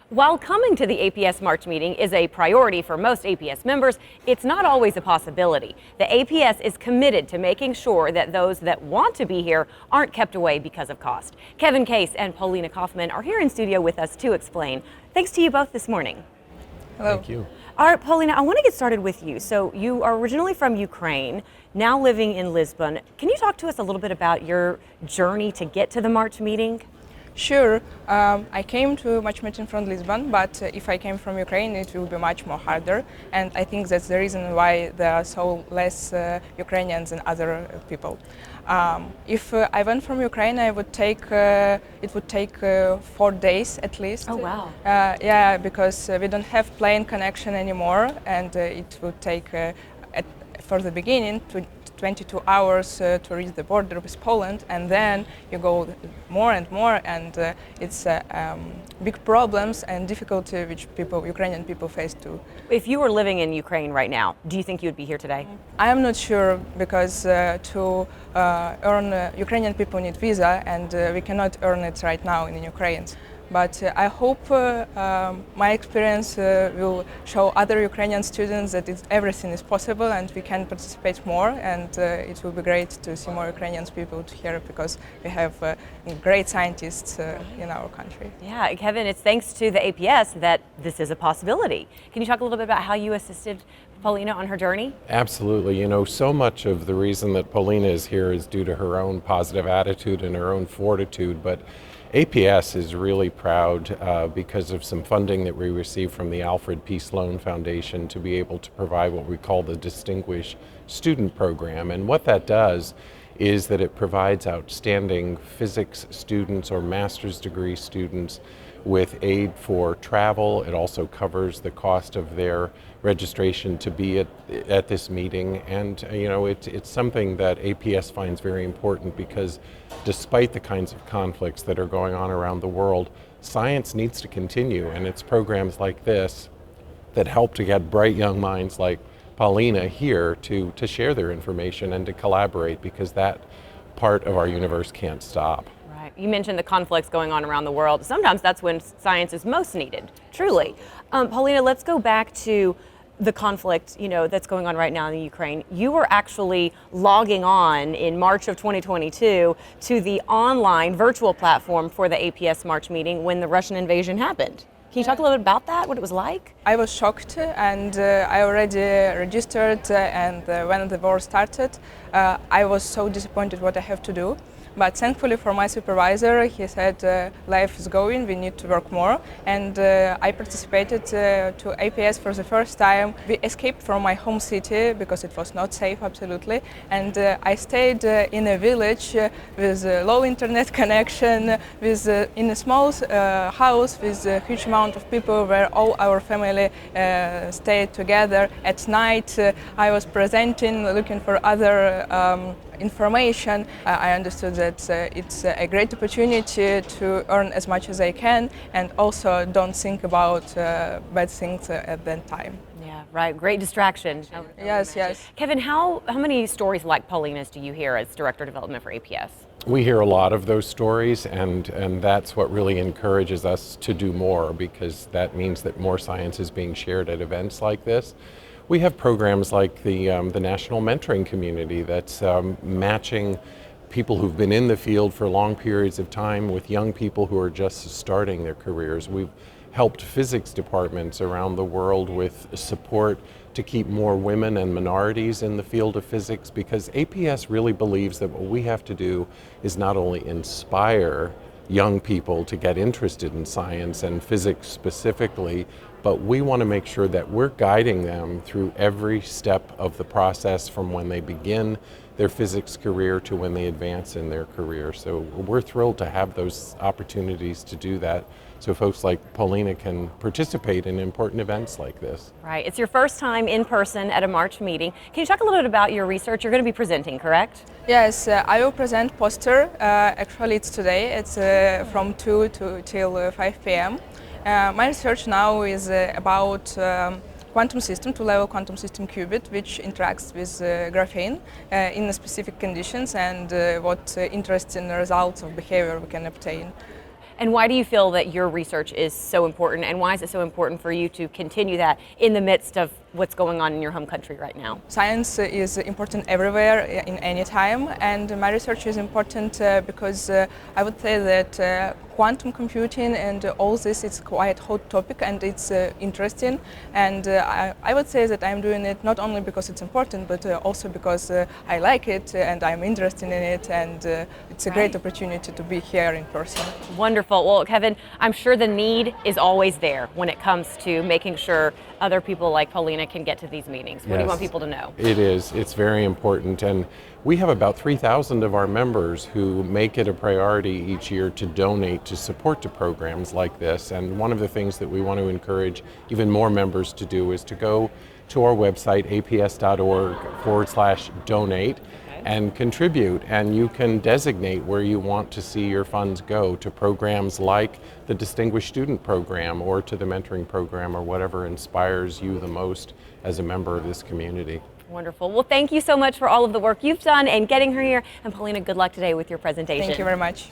While coming to the APS March meeting is a priority for most APS members, it's not always a possibility. The APS is committed to making sure that those that want to be here aren't kept away because of cost. Kase and Polina Kofman are here in studio with us to explain. Thanks to you both this morning. Hello. Thank you. All right, Polina, I want to get started with you. So you are originally from Ukraine, now living in Lisbon. Can you talk to us a little bit about your journey to get to the March meeting? Sure. I came to March meeting from Lisbon, but if I came from Ukraine, it will be much more harder. And I think that's the reason why there are so less Ukrainians than other people. If I went from Ukraine, it would take 4 days at least. Oh wow! Yeah, because we don't have plane connection anymore, and it would take for the beginning 22 hours to reach the border with Poland, and then you go more and more, and it's big problems and difficulty which Ukrainian people face too. If you were living in Ukraine right now, do you think you would be here today? I am not sure, because to earn Ukrainian people need visa, and we cannot earn it right now in Ukraine. But I hope my experience will show other Ukrainian students that everything is possible and we can participate more, and it will be great to see more Ukrainian people here, because we have great scientists in our country. Yeah, Kevin, it's thanks to the APS that this is a possibility. Can you talk a little bit about how you assisted Polina on her journey? Absolutely. You know, so much of the reason that Polina is here is due to her own positive attitude and her own fortitude, but APS is really proud because of some funding that we received from the Alfred P. Sloan Foundation to be able to provide what we call the Distinguished Student Program. And what that does is that it provides outstanding physics students or master's degree students with aid for travel. It also covers the cost of their registration to be at this meeting, and you know, it's something that APS finds very important, because despite the kinds of conflicts that are going on around the world, science needs to continue, and it's programs like this that help to get bright young minds like Polina here to share their information and to collaborate, because that part of our universe can't stop. You mentioned the conflicts going on around the world. Sometimes that's when science is most needed, truly. Polina, let's go back to the conflict, that's going on right now in the Ukraine. You were actually logging on in March of 2022 to the online virtual platform for the APS March meeting when the Russian invasion happened. Can you talk a little bit about that, what it was like? I was shocked, and I already registered, and when the war started, I was so disappointed what I have to do. But thankfully for my supervisor, he said, life is going, we need to work more. And I participated to APS for the first time. We escaped from my home city because it was not safe, absolutely. And I stayed in a village with a low internet connection, in a small house with a huge amount of people where all our family stayed together. At night, I was presenting, looking for other information. I understood that it's a great opportunity to earn as much as I can, and also don't think about bad things at that time. Yeah, right. Great distraction. Yes, yes. Kevin, how many stories like Polina's do you hear as Director of Development for APS? We hear a lot of those stories, and that's what really encourages us to do more, because that means that more science is being shared at events like this. We have programs like the National Mentoring Community that's matching people who've been in the field for long periods of time with young people who are just starting their careers. We've helped physics departments around the world with support to keep more women and minorities in the field of physics, because APS really believes that what we have to do is not only inspire young people to get interested in science and physics specifically, but we want to make sure that we're guiding them through every step of the process, from when they begin their physics career to when they advance in their career. So we're thrilled to have those opportunities to do that, so folks like Polina can participate in important events like this. Right. It's your first time in person at a March meeting. Can you talk a little bit about your research? You're going to be presenting, correct? Yes, I will present poster. Actually, it's today. It's from 2 till 5 p.m. My research now is about quantum system, two-level quantum system qubit, which interacts with graphene in specific conditions, and what interesting results of behavior we can obtain. And why do you feel that your research is so important, and why is it so important for you to continue that in the midst of what's going on in your home country right now? Science is important everywhere in any time, and my research is important because I would say that quantum computing and all this is quite hot topic, and it's interesting, and I would say that I'm doing it not only because it's important, but also because I like it and I'm interested in it, and it's a great opportunity to be here in person. Wonderful. Well, Kevin, I'm sure the need is always there when it comes to making sure other people like Polina can get to these meetings. What do you want people to know? It is. It's very important. And we have about 3,000 of our members who make it a priority each year to donate to support to programs like this. And one of the things that we want to encourage even more members to do is to go to our website, aps.org/donate, and contribute. And you can designate where you want to see your funds go to programs like the Distinguished Student Program or to the Mentoring Program or whatever inspires you the most as a member of this community. Wonderful. Well, thank you so much for all of the work you've done and getting her here. And Polina, good luck today with your presentation. Thank you very much.